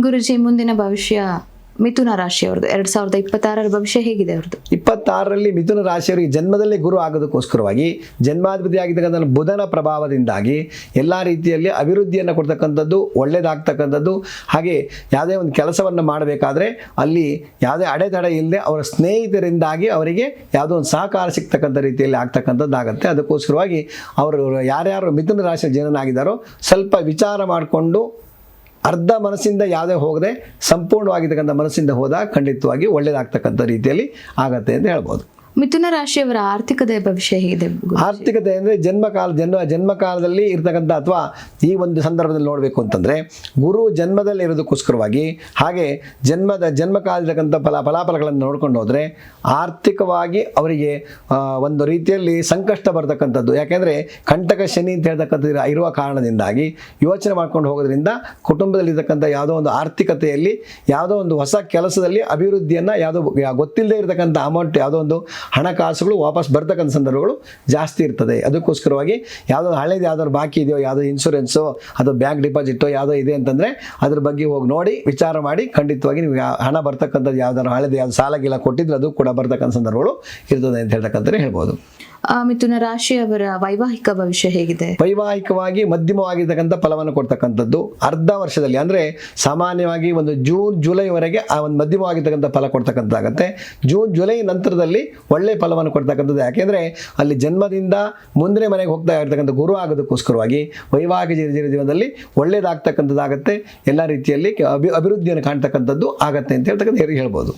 ಗುರುಜಿ, ಮುಂದಿನ ಭವಿಷ್ಯ ಮಿಥುನ ರಾಶಿಯವ್ರದ್ದು 2026ರ ಭವಿಷ್ಯ ಹೇಗಿದೆ ಅವ್ರದ್ದು? 26ರಲ್ಲಿ ಮಿಥುನ ರಾಶಿಯವರಿಗೆ ಜನ್ಮದಲ್ಲೇ ಗುರು ಆಗೋದಕ್ಕೋಸ್ಕರವಾಗಿ ಜನ್ಮಾಧಿಪತಿ ಆಗಿರ್ತಕ್ಕಂಥ ಬುಧನ ಪ್ರಭಾವದಿಂದಾಗಿ ಎಲ್ಲ ರೀತಿಯಲ್ಲಿ ಅಭಿವೃದ್ಧಿಯನ್ನು ಕೊಡ್ತಕ್ಕಂಥದ್ದು, ಒಳ್ಳೆಯದಾಗ್ತಕ್ಕಂಥದ್ದು. ಹಾಗೆ ಯಾವುದೇ ಒಂದು ಕೆಲಸವನ್ನು ಮಾಡಬೇಕಾದ್ರೆ ಅಲ್ಲಿ ಯಾವುದೇ ಅಡೆತಡೆ ಇಲ್ಲದೆ ಅವರ ಸ್ನೇಹಿತರಿಂದಾಗಿ ಅವರಿಗೆ ಯಾವುದೋ ಒಂದು ಸಹಕಾರ ಸಿಗ್ತಕ್ಕಂಥ ರೀತಿಯಲ್ಲಿ ಆಗ್ತಕ್ಕಂಥದ್ದಾಗತ್ತೆ. ಅದಕ್ಕೋಸ್ಕರವಾಗಿ ಅವರು ಯಾರ್ಯಾರು ಮಿಥುನ ರಾಶಿಯ ಜನನಾಗಿದ್ದಾರೋ ಸ್ವಲ್ಪ ವಿಚಾರ ಮಾಡಿಕೊಂಡು ಅರ್ಧ ಮನಸ್ಸಿಂದ ಯಾವುದೇ ಹೋಗದೆ ಸಂಪೂರ್ಣವಾಗಿರ್ತಕ್ಕಂಥ ಮನಸ್ಸಿಂದ ಹೋದಾಗ ಖಂಡಿತವಾಗಿ ಒಳ್ಳೆಯದಾಗ್ತಕ್ಕಂಥ ರೀತಿಯಲ್ಲಿ ಆಗತ್ತೆ ಅಂತ ಹೇಳ್ಬೋದು. ಮಿಥುನ ರಾಶಿಯವರ ಆರ್ಥಿಕತೆ ಭವಿಷ್ಯ ಹೇಗಿದೆ? ಆರ್ಥಿಕತೆ ಅಂದರೆ ಜನ್ಮಕಾಲದಲ್ಲಿ ಇರ್ತಕ್ಕಂಥ ಅಥವಾ ಈ ಒಂದು ಸಂದರ್ಭದಲ್ಲಿ ನೋಡಬೇಕು ಅಂತಂದರೆ ಗುರು ಜನ್ಮದಲ್ಲಿ ಇರೋದಕ್ಕೋಸ್ಕರವಾಗಿ ಹಾಗೆ ಜನ್ಮಕಾಲದಕ್ಕಂಥ ಫಲಾಫಲಗಳನ್ನು ನೋಡ್ಕೊಂಡು ಹೋದರೆ ಆರ್ಥಿಕವಾಗಿ ಅವರಿಗೆ ಒಂದು ರೀತಿಯಲ್ಲಿ ಸಂಕಷ್ಟ ಬರ್ತಕ್ಕಂಥದ್ದು. ಯಾಕೆಂದರೆ ಕಂಟಕ ಶನಿ ಅಂತ ಹೇಳ್ತಕ್ಕಂಥ ಇರುವ ಕಾರಣದಿಂದಾಗಿ ಯೋಚನೆ ಮಾಡ್ಕೊಂಡು ಹೋಗೋದ್ರಿಂದ ಕುಟುಂಬದಲ್ಲಿರ್ತಕ್ಕಂಥ ಯಾವುದೋ ಒಂದು ಆರ್ಥಿಕತೆಯಲ್ಲಿ ಯಾವುದೋ ಒಂದು ಹೊಸ ಕೆಲಸದಲ್ಲಿ ಅಭಿವೃದ್ಧಿಯನ್ನು ಯಾವುದೋ ಗೊತ್ತಿಲ್ಲದೆ ಇರತಕ್ಕಂಥ ಅಮೌಂಟ್ ಯಾವುದೋ ಒಂದು ಹಣಕಾಸುಗಳು ವಾಪಸ್ ಬರ್ತಕ್ಕಂಥ ಸಂದರ್ಭಗಳು ಜಾಸ್ತಿ ಇರ್ತದೆ. ಅದಕ್ಕೋಸ್ಕರವಾಗಿ ಯಾವುದೋ ಹಳೇದು ಯಾವ್ದಾದ್ರು ಬಾಕಿ ಇದೆಯೋ, ಯಾವುದೋ ಇನ್ಶೂರೆನ್ಸು ಅಥವಾ ಬ್ಯಾಂಕ್ ಡಿಪಾಸಿಟೋ ಯಾವುದೋ ಇದೆ ಅಂತಂದರೆ ಅದ್ರ ಬಗ್ಗೆ ಹೋಗಿ ನೋಡಿ ವಿಚಾರ ಮಾಡಿ ಖಂಡಿತವಾಗಿ ನೀವು ಹಣ ಬರ್ತಕ್ಕಂಥದ್ದು ಯಾವ್ದಾದ್ರು ಹಳೇದು ಯಾವ್ದು ಸಾಲಗಿಲ್ಲ ಕೊಟ್ಟಿದ್ರೆ ಅದು ಕೂಡ ಬರ್ತಕ್ಕಂಥ ಸಂದರ್ಭಗಳು ಇರ್ತದೆ ಅಂತ ಹೇಳ್ತಕ್ಕಂಥ ಹೇಳ್ಬೋದು. ಮಿಥುನ ರಾಶಿಯವರ ವೈವಾಹಿಕ ಭವಿಷ್ಯ ಹೇಗಿದೆ? ವೈವಾಹಿಕವಾಗಿ ಮಧ್ಯಮವಾಗಿರ್ತಕ್ಕಂಥ ಫಲವನ್ನು ಕೊಡ್ತಕ್ಕಂಥದ್ದು ಅರ್ಧ ವರ್ಷದಲ್ಲಿ, ಅಂದರೆ ಸಾಮಾನ್ಯವಾಗಿ ಒಂದು ಜೂನ್ ಜುಲೈವರೆಗೆ ಆ ಒಂದು ಮಧ್ಯಮವಾಗಿರ್ತಕ್ಕಂಥ ಫಲ ಕೊಡ್ತಕ್ಕಂಥದ್ದಾಗತ್ತೆ. ಜೂನ್ ಜುಲೈ ನಂತರದಲ್ಲಿ ಒಳ್ಳೆ ಫಲವನ್ನು ಕೊಡ್ತಕ್ಕಂಥದ್ದು. ಯಾಕೆಂದರೆ ಅಲ್ಲಿ ಜನ್ಮದಿಂದ ಮುಂದಿನ ಮನೆಗೆ ಹೋಗ್ತಾ ಇರ್ತಕ್ಕಂಥ ಗುರು ಆಗೋದಕ್ಕೋಸ್ಕರವಾಗಿ ವೈವಾಹಿಕ ಜೀವನದಲ್ಲಿ ಒಳ್ಳೆಯದಾಗ್ತಕ್ಕಂಥದ್ದಾಗತ್ತೆ. ಎಲ್ಲ ರೀತಿಯಲ್ಲಿ ಅಭಿವೃದ್ಧಿಯನ್ನು ಕಾಣ್ತಕ್ಕಂಥದ್ದು ಆಗತ್ತೆ ಅಂತ ಹೇಳ್ಬೋದು.